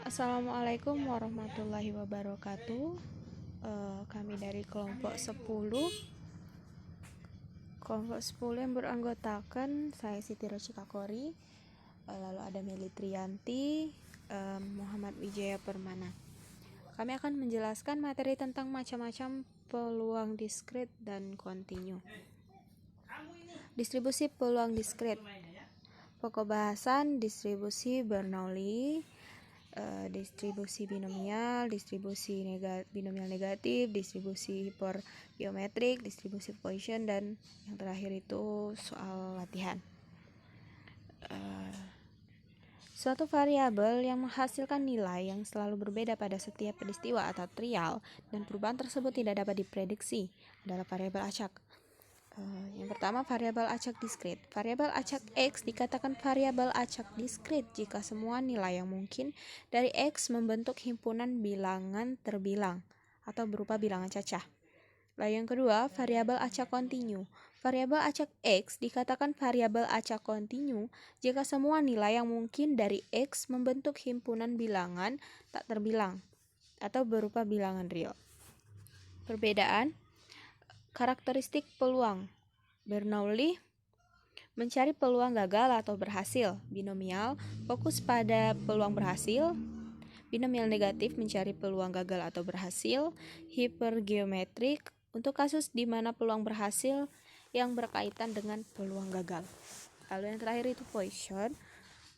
Assalamualaikum warahmatullahi wabarakatuh. Kami dari kelompok 10. Kelompok 10 yang beranggotakan saya Siti Rochikakori, lalu ada Meli Triyanti, Muhammad Wijaya Permana. Kami akan menjelaskan materi tentang macam-macam peluang diskrit dan kontinu. Distribusi peluang diskrit. Pokok bahasan distribusi Bernoulli, distribusi binomial, distribusi binomial negatif, distribusi hipergeometrik, distribusi Poisson, dan yang terakhir itu soal latihan. Suatu variabel yang menghasilkan nilai yang selalu berbeda pada setiap peristiwa atau trial dan perubahan tersebut tidak dapat diprediksi adalah variabel acak. Yang pertama, variabel acak diskrit. Variabel acak X dikatakan variabel acak diskrit jika semua nilai yang mungkin dari X membentuk himpunan bilangan terbilang atau berupa bilangan cacah. Lalu yang kedua, variabel acak kontinu. Variabel acak X dikatakan variabel acak kontinu jika semua nilai yang mungkin dari X membentuk himpunan bilangan tak terbilang atau berupa bilangan real. Perbedaan karakteristik peluang. Bernoulli mencari peluang gagal atau berhasil. Binomial fokus pada peluang berhasil. Binomial negatif mencari peluang gagal atau berhasil. Hipergeometrik untuk kasus di mana peluang berhasil yang berkaitan dengan peluang gagal. Lalu yang terakhir itu Poisson.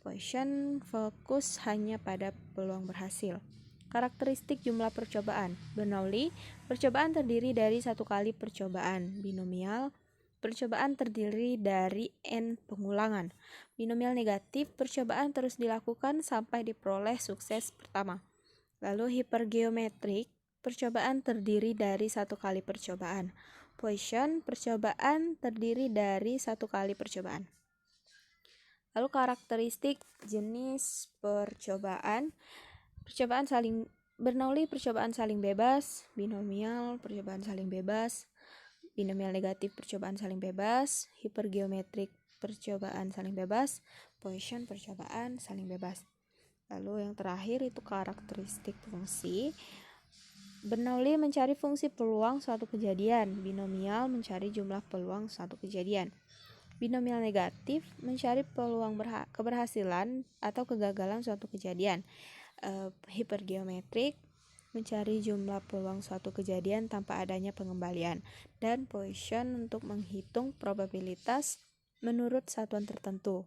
Poisson fokus hanya pada peluang berhasil. Karakteristik jumlah percobaan. Bernoulli, percobaan terdiri dari satu kali percobaan. Binomial, percobaan terdiri dari n pengulangan. Binomial negatif, percobaan terus dilakukan sampai diperoleh sukses pertama. Lalu hipergeometrik, percobaan terdiri dari satu kali percobaan. Poisson, percobaan terdiri dari satu kali percobaan. Lalu karakteristik jenis percobaan. Bernoulli percobaan saling bebas, binomial percobaan saling bebas, binomial negatif percobaan saling bebas, hipergeometrik percobaan saling bebas, Poisson percobaan saling bebas. Lalu yang terakhir itu karakteristik fungsi. Bernoulli mencari fungsi peluang suatu kejadian, binomial mencari jumlah peluang suatu kejadian. Binomial negatif mencari peluang keberhasilan atau kegagalan suatu kejadian. Hipergeometrik mencari jumlah peluang suatu kejadian tanpa adanya pengembalian, dan Poisson untuk menghitung probabilitas menurut satuan tertentu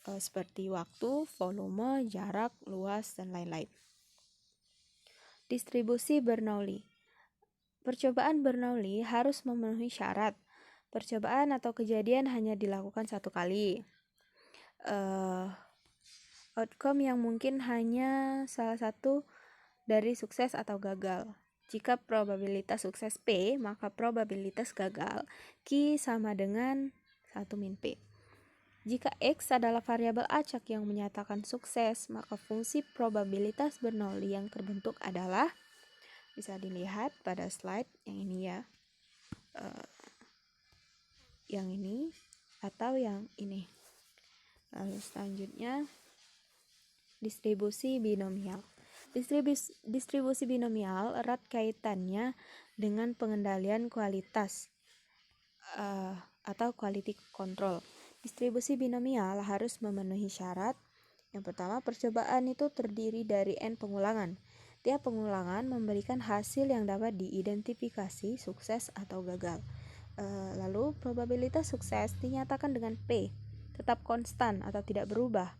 seperti waktu, volume, jarak, luas, dan lain-lain. Distribusi Bernoulli. Percobaan Bernoulli harus memenuhi syarat. Percobaan atau kejadian hanya dilakukan satu kali. Outcome yang mungkin hanya salah satu dari sukses atau gagal. Jika probabilitas sukses P, maka probabilitas gagal Q sama dengan 1 min P. Jika X adalah variabel acak yang menyatakan sukses, maka fungsi probabilitas Bernoulli yang terbentuk adalah, bisa dilihat pada slide yang ini ya, yang ini atau yang ini. Lalu selanjutnya distribusi binomial. Distribusi binomial erat kaitannya dengan pengendalian kualitas atau quality control. Distribusi binomial harus memenuhi syarat. Yang pertama, percobaan itu terdiri dari n pengulangan. Tiap pengulangan memberikan hasil yang dapat diidentifikasi sukses atau gagal. Lalu probabilitas sukses dinyatakan dengan P, tetap konstan atau tidak berubah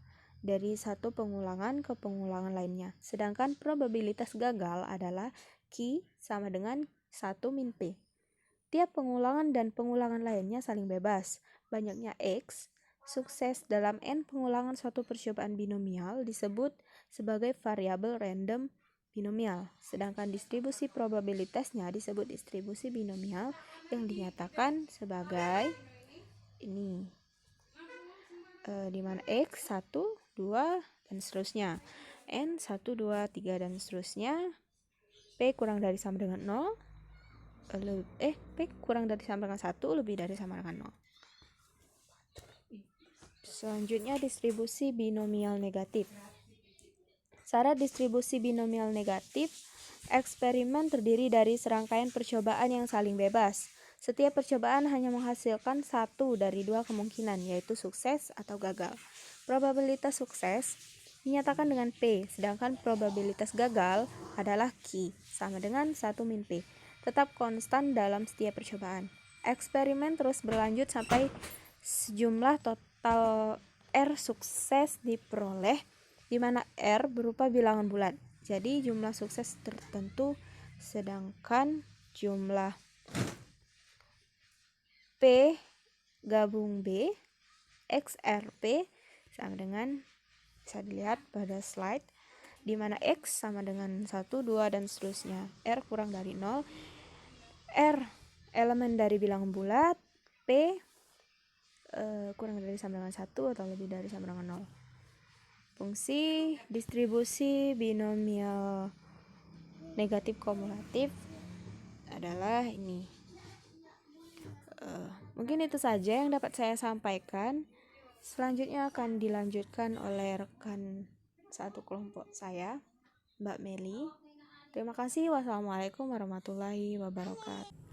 dari satu pengulangan ke pengulangan lainnya. Sedangkan probabilitas gagal adalah Q sama dengan 1 min P. Tiap pengulangan dan pengulangan lainnya saling bebas. Banyaknya X, sukses dalam n pengulangan suatu percobaan binomial disebut sebagai variabel random binomial. Sedangkan distribusi probabilitasnya disebut distribusi binomial yang dinyatakan sebagai ini. Di mana X 1, 2, dan seterusnya. N 1, 2, 3, dan seterusnya. P kurang dari sama dengan 0. P kurang dari sama dengan 1, lebih dari sama dengan 0. Selanjutnya distribusi binomial negatif. Syarat distribusi binomial negatif. Eksperimen terdiri dari serangkaian percobaan yang saling bebas. Setiap percobaan hanya menghasilkan satu dari dua kemungkinan, yaitu sukses atau gagal. Probabilitas sukses dinyatakan dengan P, sedangkan probabilitas gagal adalah Q, sama dengan 1 min P. Tetap konstan dalam setiap percobaan. Eksperimen terus berlanjut sampai sejumlah total R sukses diperoleh, di mana R berupa bilangan bulat. Jadi jumlah sukses tertentu, sedangkan jumlah P gabung B XRP sama dengan, bisa dilihat pada slide, di mana X sama dengan 1, 2, dan seterusnya. R kurang dari 0. R elemen dari bilangan bulat. P kurang dari sama dengan 1 atau lebih dari sama dengan 0. Fungsi distribusi binomial negatif kumulatif adalah ini. Mungkin itu saja yang dapat saya sampaikan. Selanjutnya akan dilanjutkan oleh rekan satu kelompok saya, Mbak Meli. Terima kasih. Wassalamualaikum warahmatullahi wabarakatuh.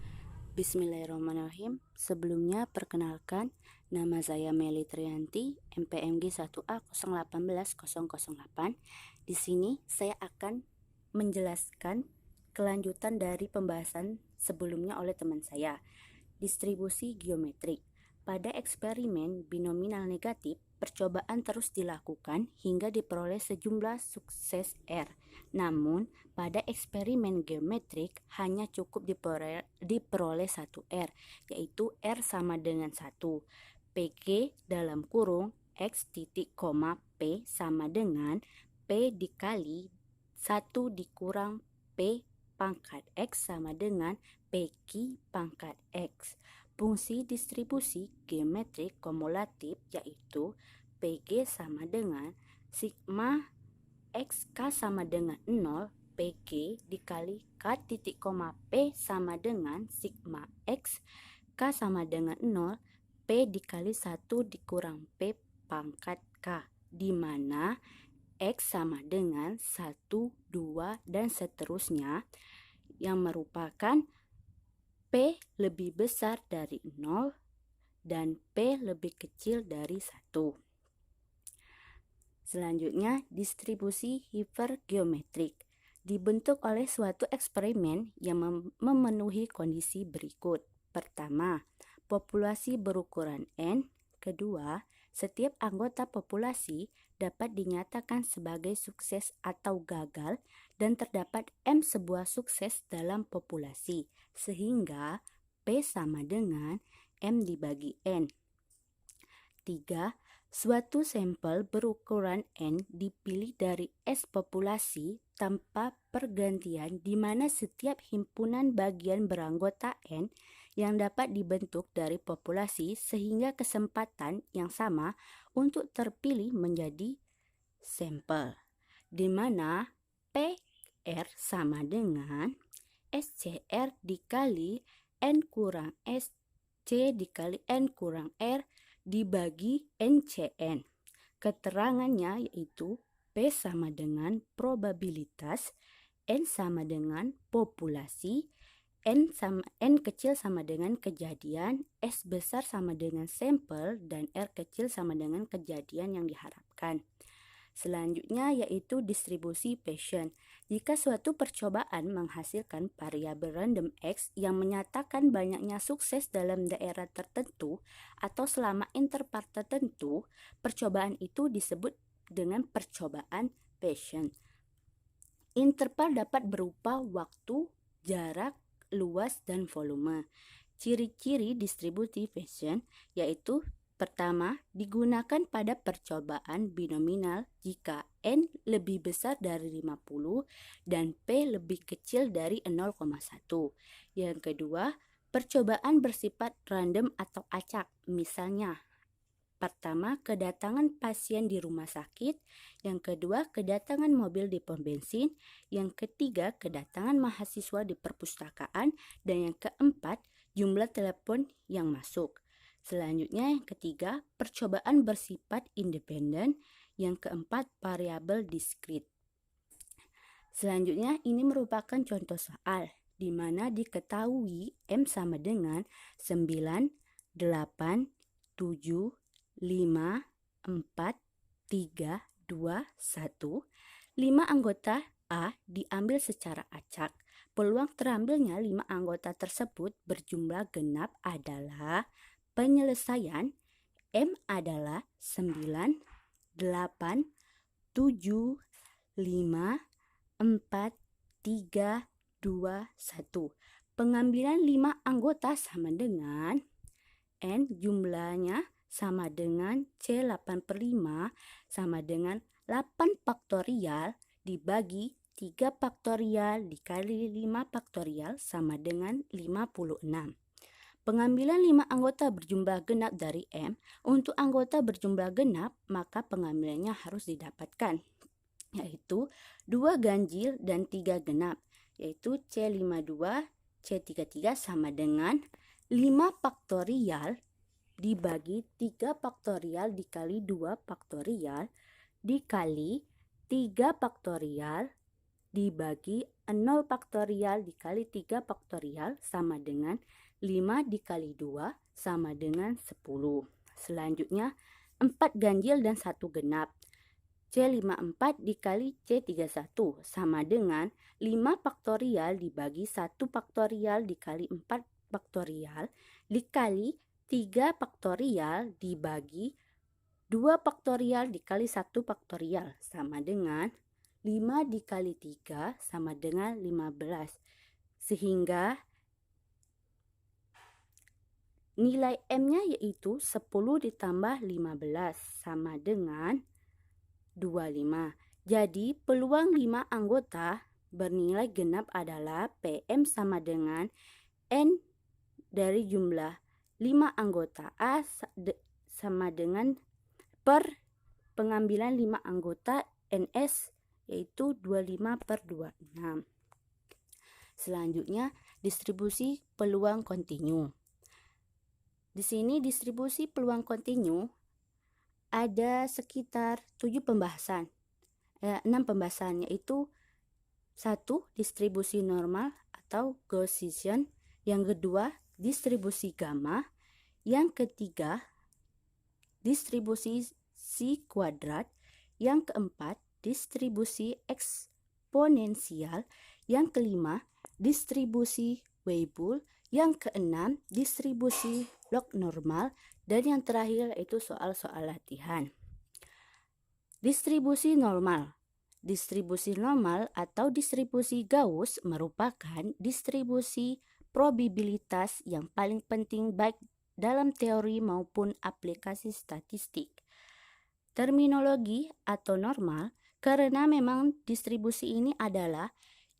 Bismillahirrahmanirrahim. Sebelumnya perkenalkan, nama saya Meli Trianti, MPMG 1A 018008. Di sini saya akan menjelaskan kelanjutan dari pembahasan sebelumnya oleh teman saya, distribusi geometrik. Pada eksperimen binominal negatif, percobaan terus dilakukan hingga diperoleh sejumlah sukses R. Namun, pada eksperimen geometrik hanya cukup diperoleh satu R, yaitu R sama dengan 1. PG dalam kurung X titik, P sama dengan P dikali 1 dikurang P pangkat X sama dengan PQ pangkat X. Fungsi distribusi geometrik kumulatif yaitu PG sama dengan sigma XK sama dengan 0, PG dikali K titik, P sama dengan sigma X, K sama dengan 0, P dikali 1 dikurang P pangkat K, di mana X sama dengan 1, 2, dan seterusnya, yang merupakan P lebih besar dari 0 dan P lebih kecil dari 1. Selanjutnya, distribusi hipergeometrik dibentuk oleh suatu eksperimen yang memenuhi kondisi berikut. Pertama, populasi berukuran N. Kedua, setiap anggota populasi dapat dinyatakan sebagai sukses atau gagal dan terdapat M sebuah sukses dalam populasi, sehingga P sama dengan M dibagi N. 3. Suatu sampel berukuran N dipilih dari S populasi tanpa pergantian, di mana setiap himpunan bagian beranggota N yang dapat dibentuk dari populasi sehingga kesempatan yang sama untuk terpilih menjadi sampel, di mana PR sama dengan SCR dikali N kurang SC dikali N kurang R dibagi NCN. Keterangannya yaitu P sama dengan probabilitas, N sama dengan populasi, N kecil sama dengan kejadian, S besar sama dengan sampel, dan R kecil sama dengan kejadian yang diharapkan. Selanjutnya yaitu distribusi Bayesian. Jika suatu percobaan menghasilkan variabel random X yang menyatakan banyaknya sukses dalam daerah tertentu atau selama interval tertentu, percobaan itu disebut dengan percobaan Bayesian. Interval dapat berupa waktu, jarak, luas, dan volume. Ciri-ciri distribusi Bayesian yaitu: pertama, digunakan pada percobaan binominal jika N lebih besar dari 50 dan P lebih kecil dari 0,1. Yang kedua, percobaan bersifat random atau acak. Misalnya, pertama, kedatangan pasien di rumah sakit. Yang kedua, kedatangan mobil di pom bensin. Yang ketiga, kedatangan mahasiswa di perpustakaan. Dan yang keempat, jumlah telepon yang masuk. Selanjutnya yang ketiga, percobaan bersifat independen. Yang keempat, variabel diskrit. Selanjutnya, ini merupakan contoh soal di mana diketahui M sama dengan 9, 8, 7, 5, 4, 3, 2, 1. 5 anggota A diambil secara acak. Peluang terambilnya 5 anggota tersebut berjumlah genap adalah penyelesaian M adalah 9, 8, 7, 5, 4, 3, 2, 1. Pengambilan 5 anggota sama dengan N jumlahnya sama dengan C8/5 sama dengan 8 faktorial dibagi 3 faktorial dikali 5 faktorial sama dengan 56. Pengambilan 5 anggota berjumlah genap dari M. Untuk anggota berjumlah genap, maka pengambilannya harus didapatkan, yaitu 2 ganjil dan 3 genap, yaitu C52, C33 sama dengan 5 faktorial dibagi 3 faktorial dikali 2 faktorial dikali 3 faktorial dibagi 0 faktorial dikali 3 faktorial sama dengan 5 dikali 2 sama dengan 10. Selanjutnya 4 ganjil dan 1 genap. C54 dikali C31 sama dengan 5 faktorial dibagi 1 faktorial dikali 4 faktorial dikali 3 faktorial dibagi 2 faktorial dikali 1 faktorial sama dengan 5 dikali 3 sama dengan 15. Sehingga nilai M-nya yaitu 10 ditambah 15 sama dengan 25. Jadi peluang 5 anggota bernilai genap adalah PM sama dengan N dari jumlah 5 anggota A sama dengan per pengambilan 5 anggota NS yaitu 25/26. Selanjutnya distribusi peluang kontinu. Di sini distribusi peluang kontinu ada sekitar 6 pembahasan, yaitu 1. Distribusi normal atau Gaussian. Yang kedua, distribusi gamma. Yang ketiga, distribusi si kuadrat. Yang keempat, distribusi eksponensial. Yang kelima, distribusi Weibull. Yang keenam, distribusi log normal. Dan yang terakhir yaitu soal-soal latihan. Distribusi normal. Distribusi normal atau distribusi Gauss merupakan distribusi probabilitas yang paling penting baik dalam teori maupun aplikasi statistik. Terminologi atau normal karena memang distribusi ini adalah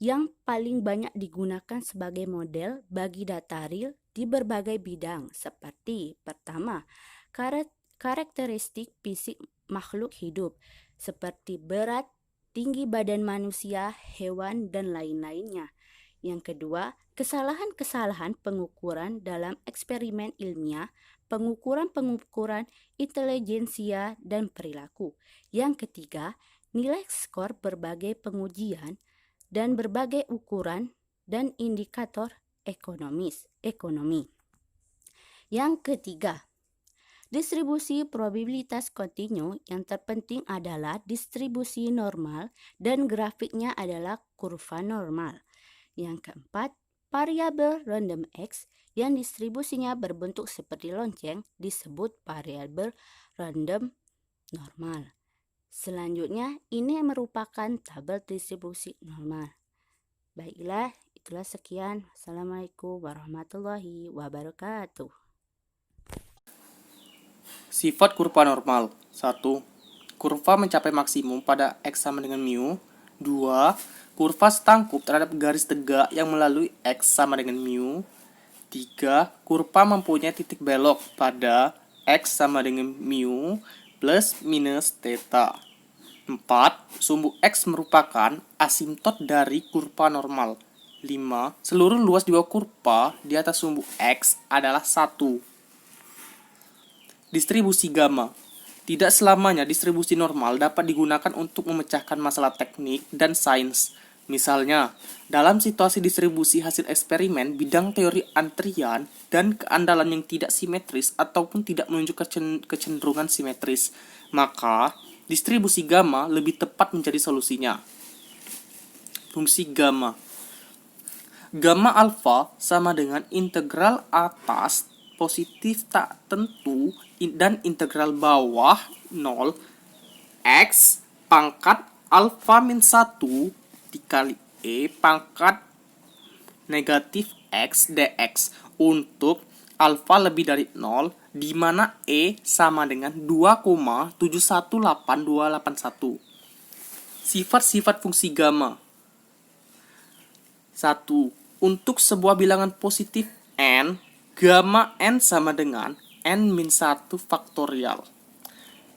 yang paling banyak digunakan sebagai model bagi data real di berbagai bidang seperti pertama, karakteristik fisik makhluk hidup seperti berat, tinggi badan manusia, hewan, dan lain-lainnya. Yang kedua, kesalahan-kesalahan pengukuran dalam eksperimen ilmiah, pengukuran-pengukuran intelijensia dan perilaku. Yang ketiga, nilai skor berbagai pengujian dan berbagai ukuran dan indikator ekonomi. Yang ketiga, distribusi probabilitas kontinu yang terpenting adalah distribusi normal dan grafiknya adalah kurva normal. Yang keempat, variabel random X yang distribusinya berbentuk seperti lonceng disebut variabel random normal. Selanjutnya, ini merupakan tabel distribusi normal. Baiklah, itulah sekian. Assalamualaikum warahmatullahi wabarakatuh. Sifat kurva normal. 1. Kurva mencapai maksimum pada X sama dengan mu. 2. Kurva setangkup terhadap garis tegak yang melalui X sama dengan mu. 3. Kurva mempunyai titik belok pada X sama dengan mu plus minus theta. 4. Sumbu X merupakan asimtot dari kurva normal. 5. Seluruh luas dua kurva di atas sumbu X adalah 1. Distribusi gamma. Tidak selamanya distribusi normal dapat digunakan untuk memecahkan masalah teknik dan sains. Misalnya, dalam situasi distribusi hasil eksperimen, bidang teori antrian dan keandalan yang tidak simetris ataupun tidak menunjukkan kecenderungan simetris, maka distribusi gamma lebih tepat menjadi solusinya. Fungsi gamma. Gamma alfa sama dengan integral atas positif tak tentu dan integral bawah 0 x pangkat alfa min 1 dikali E pangkat negatif X dx untuk alfa lebih dari 0, di mana E sama dengan 2,718281. Sifat-sifat fungsi gamma. 1. Untuk sebuah bilangan positif n, gamma n sama dengan n-1 faktorial.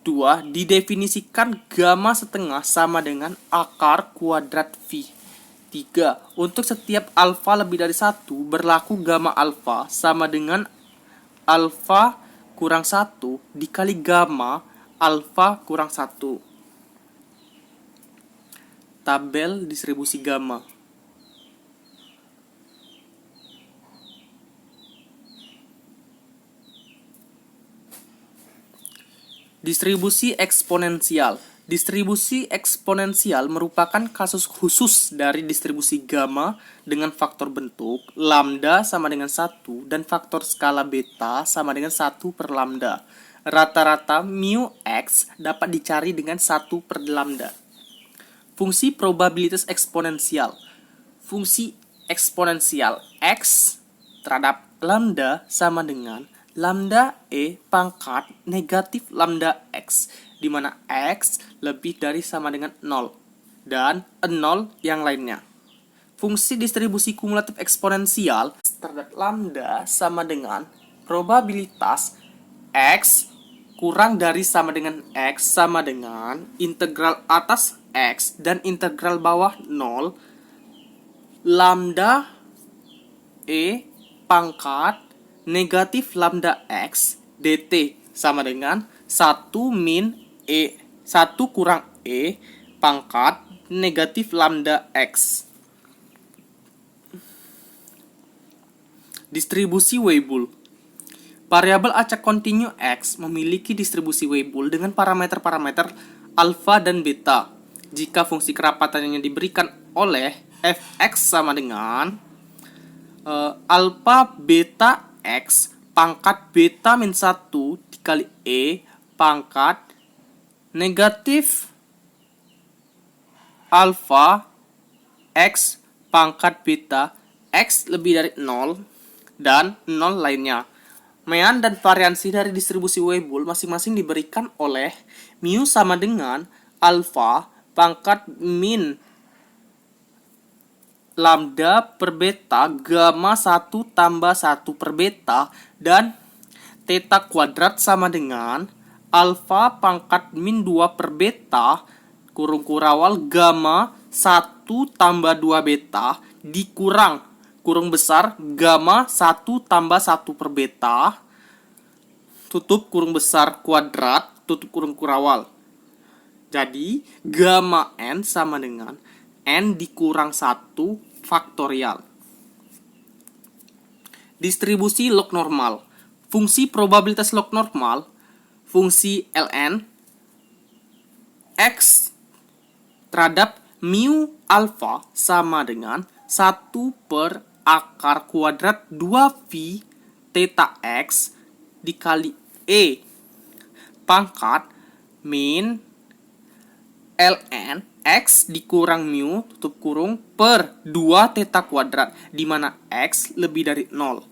2. Didefinisikan gamma setengah sama dengan akar kuadrat V. 3. Untuk setiap alfa lebih dari 1, berlaku gamma alfa sama dengan alfa kurang 1 dikali gamma alfa kurang 1. Tabel distribusi gamma. Distribusi eksponensial. Distribusi eksponensial merupakan kasus khusus dari distribusi gamma dengan faktor bentuk lambda sama dengan 1 dan faktor skala beta sama dengan 1 per lambda. Rata-rata mu x dapat dicari dengan 1 per lambda. Fungsi probabilitas eksponensial. Fungsi eksponensial x terhadap lambda sama dengan lambda E pangkat negatif lambda X, di mana X lebih dari sama dengan 0, dan 0 yang lainnya. Fungsi distribusi kumulatif eksponensial terhadap lambda sama dengan probabilitas X kurang dari sama dengan X sama dengan integral atas X dan integral bawah 0 lambda E pangkat negatif lambda X dt sama dengan 1 min E 1 kurang E pangkat negatif lambda X. Distribusi Weibull. Variabel acak kontinu X memiliki distribusi Weibull dengan parameter-parameter alfa dan beta. Jika fungsi kerapatan yang diberikan oleh fx sama dengan alfa beta X pangkat beta min 1 dikali E pangkat negatif alfa X pangkat beta X lebih dari 0 dan 0 lainnya. Mean dan variansi dari distribusi Weibull masing-masing diberikan oleh mu sama dengan alfa pangkat min lambda per beta gamma 1 tambah 1 per beta dan theta kuadrat sama dengan alfa pangkat min 2 per beta kurung kurawal gamma 1 tambah 2 beta dikurang kurung besar gamma 1 tambah 1 per beta tutup kurung besar kuadrat tutup kurung kurawal. Jadi gamma n sama dengan n dikurang 1 faktorial. Distribusi log normal. Fungsi probabilitas log normal, fungsi ln x terhadap mu alfa sama dengan 1 per akar kuadrat 2v theta x dikali E pangkat min ln X dikurang mu tutup kurung per 2 theta kuadrat, di mana X lebih dari 0.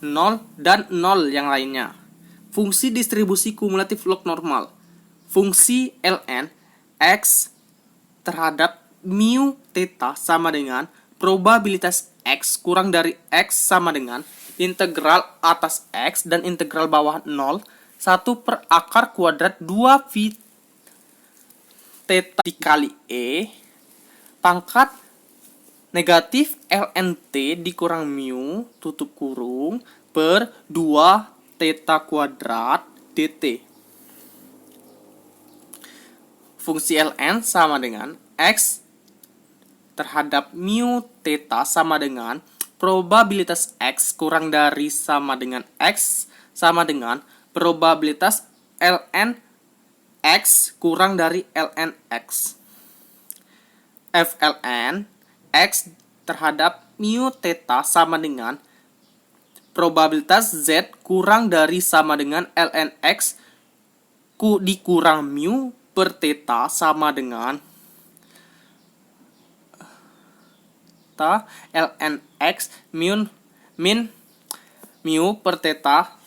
0 dan 0 yang lainnya. Fungsi distribusi kumulatif log normal. Fungsi ln X terhadap mu theta sama dengan probabilitas X kurang dari X sama dengan integral atas X dan integral bawah 0 1 per akar kuadrat 2V theta dikali E pangkat negatif ln T dikurang mu tutup kurung per 2 theta kuadrat dt. Fungsi ln sama dengan X terhadap mu theta sama dengan probabilitas X kurang dari sama dengan X sama dengan probabilitas ln X kurang dari ln X. FLN X terhadap mu theta sama dengan probabilitas Z kurang dari sama dengan ln X dikurang mu per theta sama dengan ln X min mu per theta,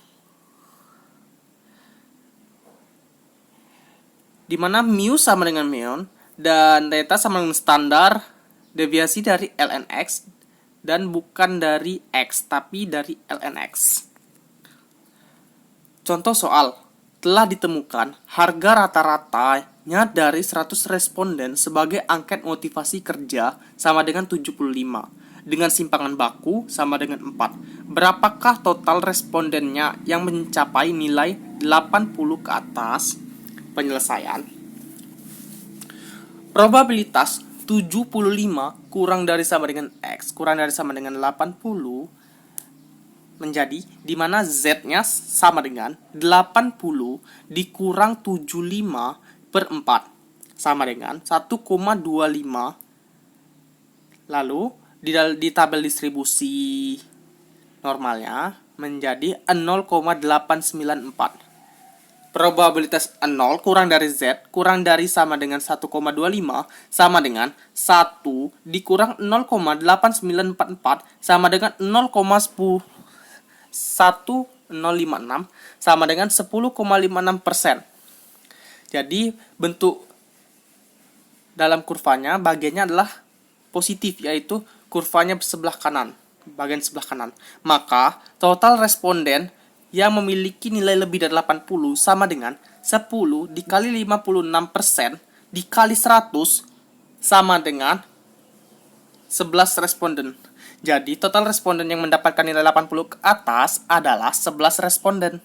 di mana mu sama dengan mean dan theta sama dengan standar deviasi dari ln X dan bukan dari X tapi dari ln X. Contoh soal, telah ditemukan harga rata-ratanya dari 100 responden sebagai angket motivasi kerja sama dengan 75 dengan simpangan baku sama dengan 4. Berapakah total respondennya yang mencapai nilai 80 ke atas? Penyelesaian. Probabilitas 75 kurang dari sama dengan X kurang dari sama dengan 80 menjadi di mana Z-nya sama dengan 80 dikurang 75 per 4 sama dengan 1,25. Lalu di tabel distribusi normalnya menjadi 0,894. Probabilitas 0 kurang dari Z kurang dari sama dengan 1,25 sama dengan 1 dikurang 0,8944 sama dengan 1056 sama dengan 10,56%. Jadi bentuk dalam kurvanya bagiannya adalah positif, yaitu kurvanya sebelah kanan, bagian sebelah kanan. Maka total responden yang memiliki nilai lebih dari 80 sama dengan 10 dikali 56% dikali 100 sama dengan 11 responden. Jadi total responden yang mendapatkan nilai 80 ke atas adalah 11 responden.